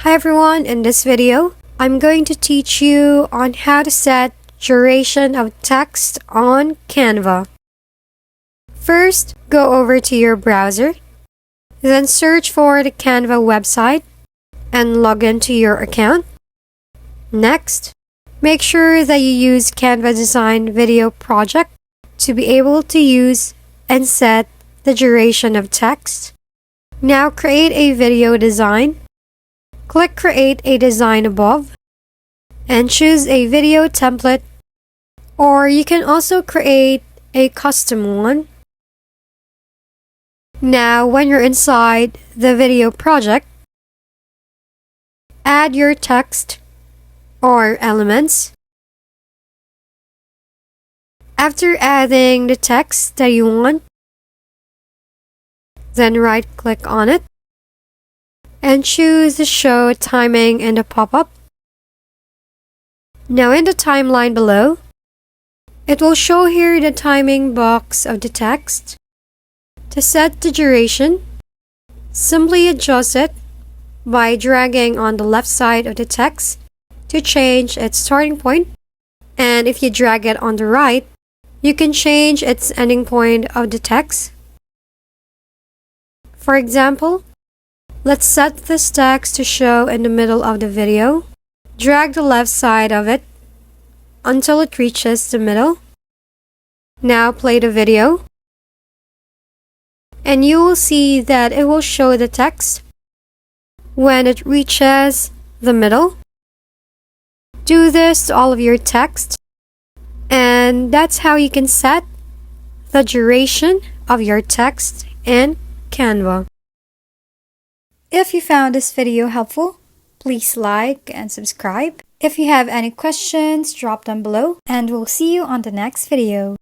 Hi everyone, in this video, I'm going to teach you on how to set duration of text on Canva. First, go over to your browser, then search for the Canva website and log into your account. Next, make sure that you use Canva Design Video Project to be able to use and set the duration of text. Now create a video design. Click Create a Design above and choose a video template, or you can also create a custom one. Now, when you're inside the video project, add your text or elements. After adding the text that you want, then right-click on it and choose the Show Timing in the pop-up. Now in the timeline below, it will show here the timing box of the text. To set the duration, simply adjust it by dragging on the left side of the text to change its starting point, and if you drag it on the right, you can change its ending point of the text. For example, let's set this text to show in the middle of the video. Drag the left side of it until it reaches the middle. Now play the video, and you will see that it will show the text when it reaches the middle. Do this to all of your text, and that's how you can set the duration of your text in Canva. If you found this video helpful, please like and subscribe. If you have any questions, drop them below, and we'll see you on the next video.